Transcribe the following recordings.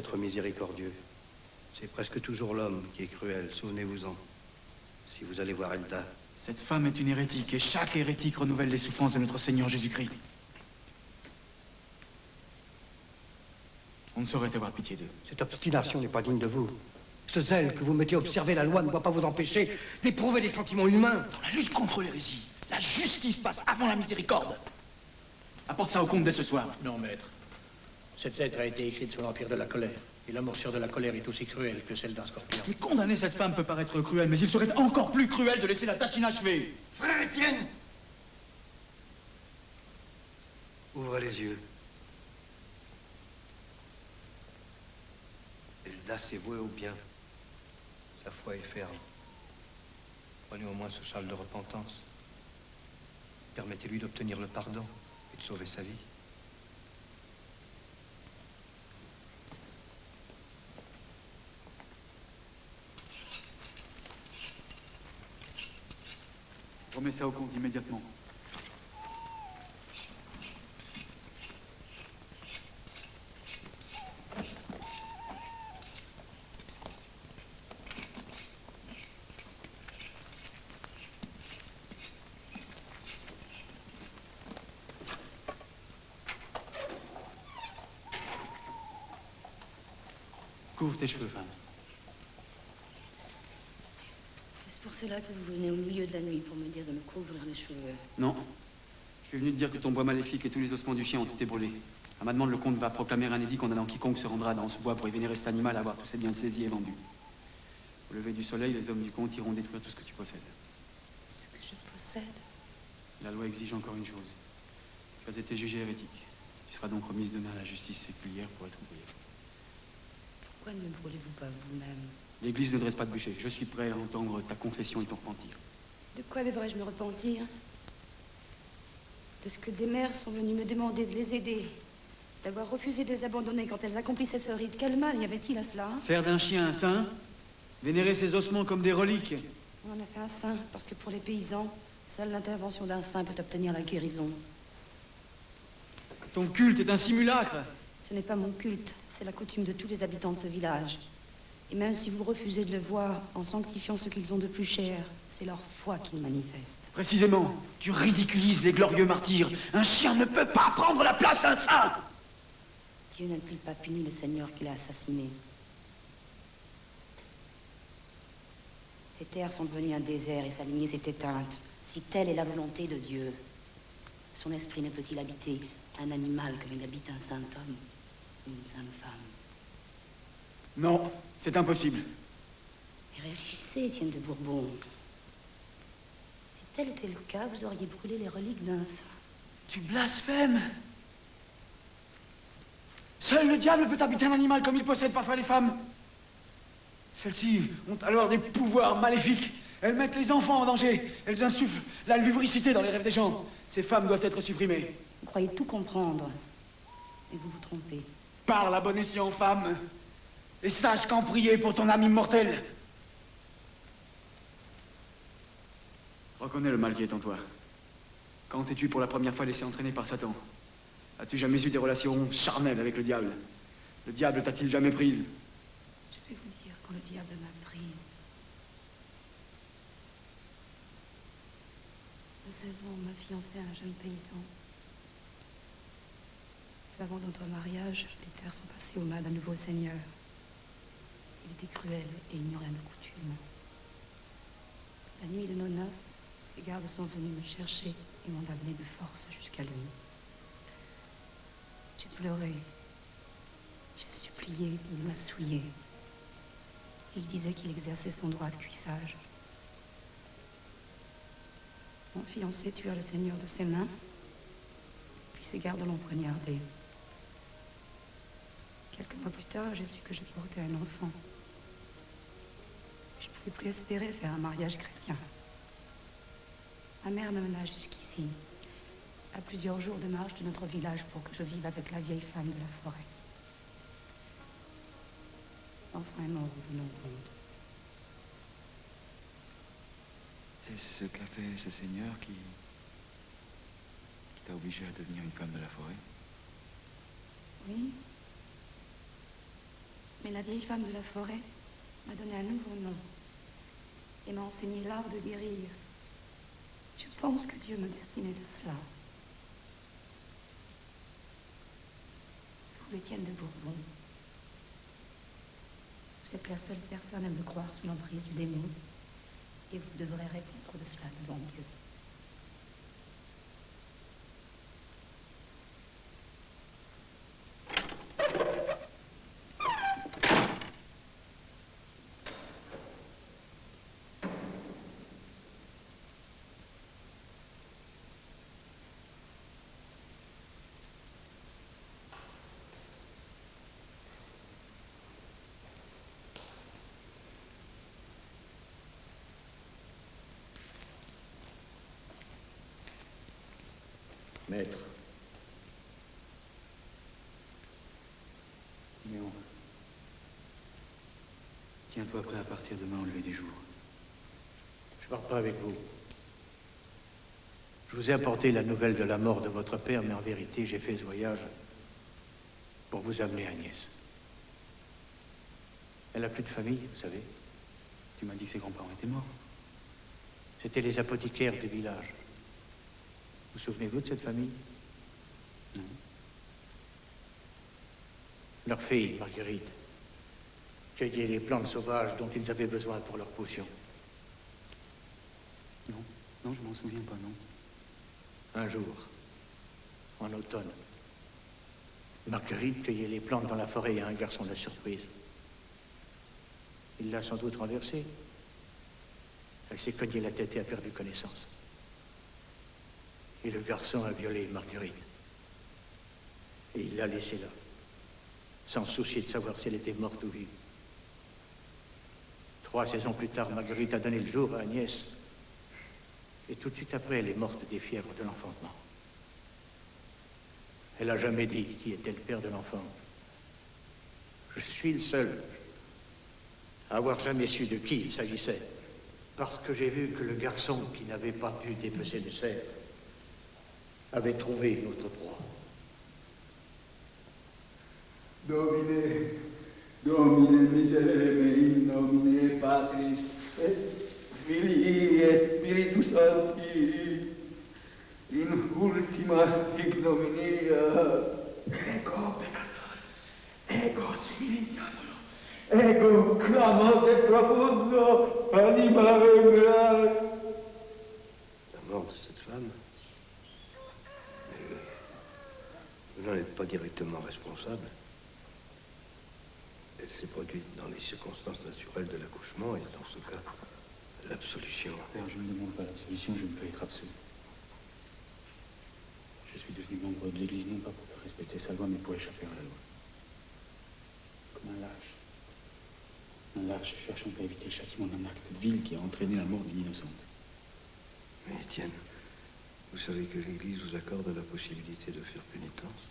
Être miséricordieux. C'est presque toujours l'homme qui est cruel, souvenez-vous-en. Si vous allez voir Elda. Cette femme est une hérétique, et chaque hérétique renouvelle les souffrances de notre Seigneur Jésus-Christ. On ne saurait avoir pitié d'eux. Cette obstination n'est pas digne de vous. Ce zèle que vous mettez à observer la loi ne doit pas vous empêcher d'éprouver les sentiments humains. Dans la lutte contre l'hérésie, la justice passe avant la miséricorde. Apporte ça au comte dès ce soir. Non, maître. Cette lettre a été écrite sous l'empire de la colère. Et la morsure de la colère est aussi cruelle que celle d'un scorpion. Mais condamner cette femme peut paraître cruel, mais il serait encore plus cruel de laisser la tâche inachevée. Frère Étienne! Ouvrez les yeux. Elda s'est vouée au bien. Sa foi est ferme. Prenez au moins ce châle de repentance. Permettez-lui d'obtenir le pardon et de sauver sa vie. Remets ça au comte immédiatement. Couvre tes cheveux, femme. C'est pour cela que vous venez au milieu de la nuit pour me dire de me couvrir les cheveux. Non. Je suis venu te dire que ton bois maléfique et tous les ossements du chien ont été brûlés. À ma demande, le comte va proclamer un édit condamnant quiconque se rendra dans ce bois pour y vénérer cet animal à avoir tous ses biens saisis et vendus. Au lever du soleil, les hommes du comte iront détruire tout ce que tu possèdes. Ce que je possède? La loi exige encore une chose. Tu as été jugé hérétique. Tu seras donc remise demain à la justice séculière pour être brûlée. Pourquoi ne me brûlez-vous pas vous-même? L'Église ne dresse pas de bûcher. Je suis prêt à entendre ta confession et ton repentir. De quoi devrais-je me repentir? De ce que des mères sont venues me demander de les aider. D'avoir refusé de les abandonner quand elles accomplissaient ce rite. Quel mal y avait-il à cela? Faire d'un chien un saint? Vénérer ses ossements comme des reliques? On en a fait un saint, parce que pour les paysans, seule l'intervention d'un saint peut obtenir la guérison. Ton culte est un simulacre. Ce n'est pas mon culte, c'est la coutume de tous les habitants de ce village. Et même si vous refusez de le voir en sanctifiant ce qu'ils ont de plus cher, c'est leur foi qu'ils manifestent. Précisément, tu ridiculises les glorieux martyrs. Un chien ne peut pas prendre la place d'un saint. Dieu n'a-t-il pas puni le Seigneur qui l'a assassiné? Ces terres sont devenues un désert et sa lignée s'est éteinte. Si telle est la volonté de Dieu, son esprit ne peut-il habiter un animal comme il habite un saint homme ou une sainte femme? Non, c'est impossible. Mais réfléchissez, Étienne de Bourbon. Si tel était le cas, vous auriez brûlé les reliques d'un saint. Tu blasphèmes. Seul le diable peut habiter un animal comme il possède parfois les femmes. Celles-ci ont alors des pouvoirs maléfiques. Elles mettent les enfants en danger. Elles insufflent la lubricité dans les rêves des gens. Ces femmes doivent être supprimées. Vous croyez tout comprendre, mais vous vous trompez. Parle à bon escient, femme, et sache qu'en prier pour ton âme immortelle. Reconnais le mal qui est en toi. Quand t'es-tu pour la première fois laissé entraîner par Satan? As-tu jamais eu des relations charnelles avec le diable? Le diable t'a-t-il jamais prise? Je vais vous dire quand le diable m'a prise. À 16 ans, on m'a fiancée à un jeune paysan. Peu avant notre mariage, les terres sont passées aux mains d'un nouveau seigneur. Il était cruel et ignorait nos coutumes. La nuit de nos noces, ses gardes sont venus me chercher et m'ont amené de force jusqu'à lui. J'ai pleuré. J'ai supplié, il m'a souillé. Il disait qu'il exerçait son droit de cuissage. Mon fiancé tua le Seigneur de ses mains, puis ses gardes l'ont poignardé. Quelques mois plus tard, j'ai su que je portais un enfant. Je ne pouvais plus espérer faire un mariage chrétien. Ma mère me mena jusqu'ici, à plusieurs jours de marche de notre village pour que je vive avec la vieille femme de la forêt. L'enfant est mort au venant au monde. C'est ce qu'a fait ce seigneur qui t'a obligé à devenir une femme de la forêt? Oui. Mais la vieille femme de la forêt m'a donné un nouveau nom et m'a enseigné l'art de guérir. Je pense que Dieu me destinait à cela. Vous, Étienne de Bourbon, vous êtes la seule personne à me croire sous l'emprise du démon et vous devrez répondre de cela devant Dieu. Maître. Léon. Tiens-toi prêt à partir demain au lever du jour. Je pars pas avec vous. Je vous ai apporté la nouvelle de la mort de votre père, mais en vérité, j'ai fait ce voyage pour vous amener Agnès. Elle a plus de famille, vous savez. Tu m'as dit que ses grands-parents étaient morts. C'était les apothicaires du village. Vous souvenez-vous de cette famille? Non. Leur fille, Marguerite, cueillait les plantes sauvages dont ils avaient besoin pour leurs potions. Non, non, je m'en souviens pas, non. Un jour, en automne, Marguerite cueillait les plantes dans la forêt et un garçon l'a surprise. Il l'a sans doute renversée. Elle s'est cognée la tête et a perdu connaissance. Et le garçon a violé Marguerite. Et il l'a laissée là, sans se soucier de savoir si elle était morte ou vive. 3 saisons plus tard, Marguerite a donné le jour à Agnès. Et tout de suite après, elle est morte des fièvres de l'enfantement. Elle n'a jamais dit qui était le père de l'enfant. Je suis le seul à avoir jamais su de qui il s'agissait. Parce que j'ai vu que le garçon qui n'avait pas pu dépecer le cerf avait trouvé une autre proie. Domine, Domine miserere mei, nomine Patris, et Filii et Spiritus Sancti, in ultima ignominia. Ego peccator, ego similitiamolo, ego clamote profundo, anima vengrare. La mort de cette femme, vous n'en êtes pas directement responsable. Elle s'est produite dans les circonstances naturelles de l'accouchement et dans ce cas, l'absolution. Père, je ne demande pas l'absolution, je ne peux être absolu. Je suis devenu membre de l'Église non pas pour faire respecter sa loi, mais pour échapper à la loi. Comme un lâche. Un lâche cherchant à éviter le châtiment d'un acte vil qui a entraîné la mort d'une innocente. Mais Étienne, vous savez que l'Église vous accorde la possibilité de faire pénitence.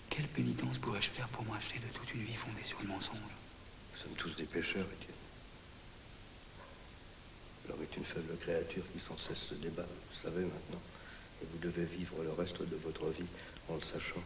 Quelle pénitence pourrais-je faire pour m'acheter de toute une vie fondée sur le mensonge? Nous sommes tous des pécheurs, Étienne. L'homme est une faible créature qui sans cesse se débat, vous le savez maintenant. Et vous devez vivre le reste de votre vie en le sachant.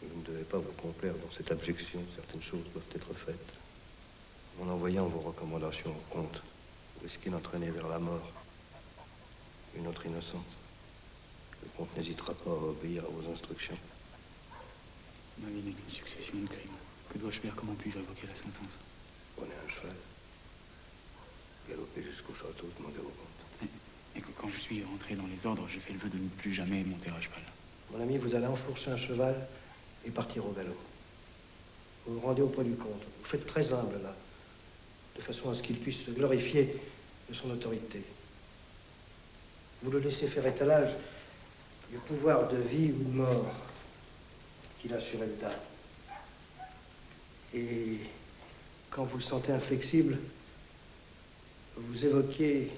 Et vous ne devez pas vous complaire dans cette abjection. Certaines choses doivent être faites. En envoyant vos recommandations au comte, vous risquez d'entraîner vers la mort une autre innocente. Le comte n'hésitera pas à obéir à vos instructions. Ma vie n'est qu'une succession de crimes. Que dois-je faire? Comment puis-je révoquer la sentence? Prenez un cheval. Galopez jusqu'au château, demandez au comte. Et que quand je suis rentré dans les ordres, j'ai fait le vœu de ne plus jamais monter à cheval. Mon ami, vous allez enfourcher un cheval et partir au galop. Vous vous rendez auprès du comte. Vous faites très humble, là, de façon à ce qu'il puisse se glorifier de son autorité. Vous le laissez faire étalage du pouvoir de vie ou de mort qu'il a sur Elda. Et quand vous le sentez inflexible, vous évoquez...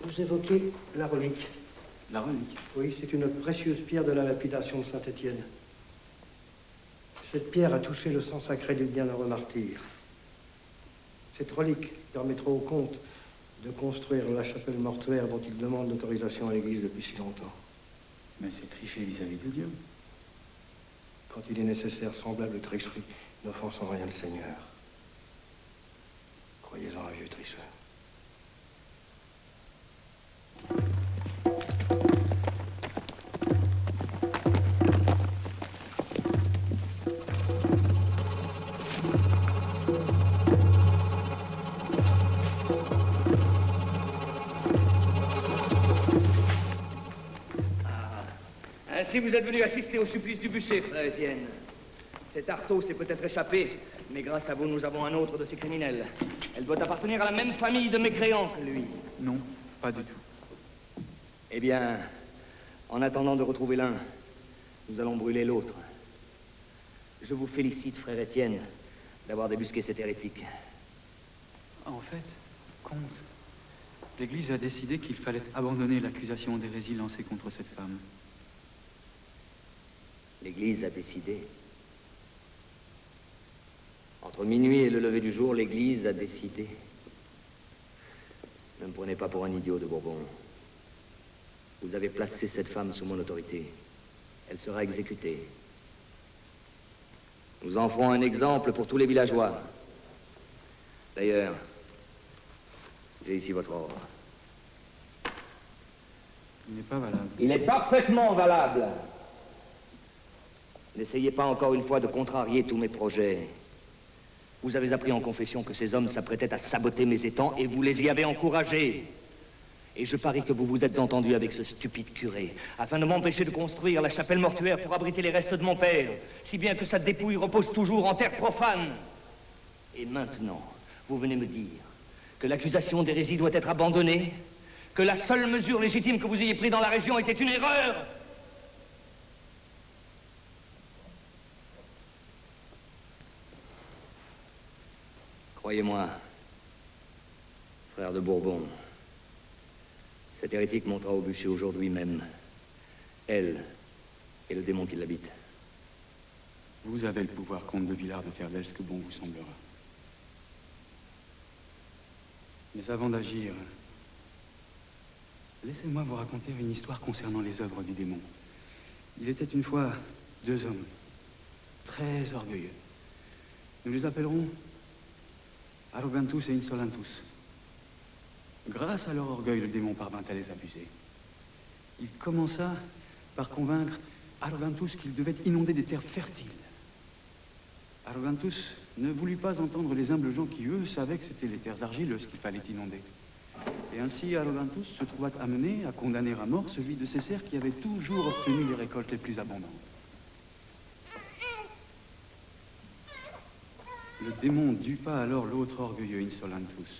Vous évoquez la relique. La relique? Oui, c'est une précieuse pierre de la lapidation de Saint-Étienne. Cette pierre a touché le sang sacré du bienheureux martyr. Cette relique permettra au comte de construire la chapelle mortuaire dont il demande l'autorisation à l'Église depuis si longtemps. Mais c'est tricher vis-à-vis de Dieu. Quand il est nécessaire, semblable tricherie n'offense en rien le Seigneur. Croyez-en un vieux tricheur. Ainsi, vous êtes venu assister au supplice du bûcher, frère Étienne. Cet artaud s'est peut-être échappé, mais grâce à vous, nous avons un autre de ces criminels. Elle doit appartenir à la même famille de mécréants que lui. Non, pas du tout. Eh bien, en attendant de retrouver l'un, nous allons brûler l'autre. Je vous félicite, frère Étienne, d'avoir débusqué cet hérétique. En fait, comte, l'Église a décidé qu'il fallait abandonner l'accusation d'hérésie lancée contre cette femme. L'Église a décidé. Entre minuit et le lever du jour, l'Église a décidé. Ne me prenez pas pour un idiot de Bourbon. Vous avez placé cette femme sous mon autorité. Elle sera exécutée. Nous en ferons un exemple pour tous les villageois. D'ailleurs, j'ai ici votre ordre. Il n'est pas valable. Il est parfaitement valable. N'essayez pas encore une fois de contrarier tous mes projets. Vous avez appris en confession que ces hommes s'apprêtaient à saboter mes étangs et vous les y avez encouragés. Et je parie que vous vous êtes entendu avec ce stupide curé afin de m'empêcher de construire la chapelle mortuaire pour abriter les restes de mon père, si bien que sa dépouille repose toujours en terre profane. Et maintenant, vous venez me dire que l'accusation d'hérésie doit être abandonnée, que la seule mesure légitime que vous ayez prise dans la région était une erreur. Croyez-moi, frère de Bourbon, cet hérétique montera au bûcher aujourd'hui même. Elle et le démon qui l'habite. Vous avez le pouvoir, comte de Villars, de faire d'elle ce que bon vous semblera. Mais avant d'agir, laissez-moi vous raconter une histoire concernant les œuvres du démon. Il était une fois deux hommes, très orgueilleux. Nous les appellerons Arrogantus et Insolentus. Grâce à leur orgueil, le démon parvint à les abuser. Il commença par convaincre Arrogantus qu'il devait inonder des terres fertiles. Arrogantus ne voulut pas entendre les humbles gens qui, eux, savaient que c'était les terres argileuses qu'il fallait inonder. Et ainsi, Arrogantus se trouva amené à condamner à mort celui de ces serfs qui avait toujours obtenu les récoltes les plus abondantes. Le démon dupa alors l'autre orgueilleux Insolentus.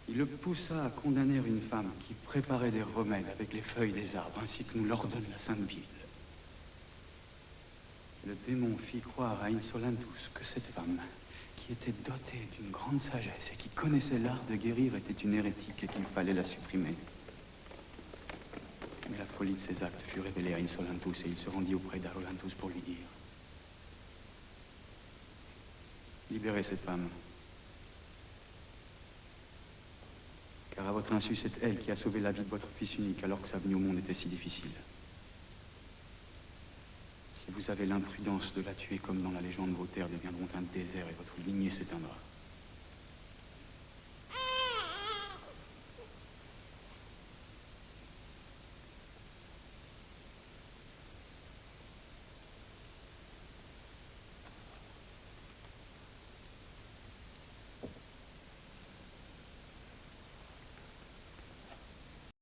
Il le poussa à condamner une femme qui préparait des remèdes avec les feuilles des arbres, ainsi que nous l'ordonne la Sainte Bible. Le démon fit croire à Insolentus que cette femme, qui était dotée d'une grande sagesse et qui connaissait l'art de guérir, était une hérétique et qu'il fallait la supprimer. Mais la folie de ses actes fut révélée à Insolentus et il se rendit auprès d'Arrogantus pour lui dire: libérez cette femme. Car à votre insu, c'est elle qui a sauvé la vie de votre fils unique alors que sa venue au monde était si difficile. Si vous avez l'imprudence de la tuer comme dans la légende, vos terres deviendront un désert et votre lignée s'éteindra.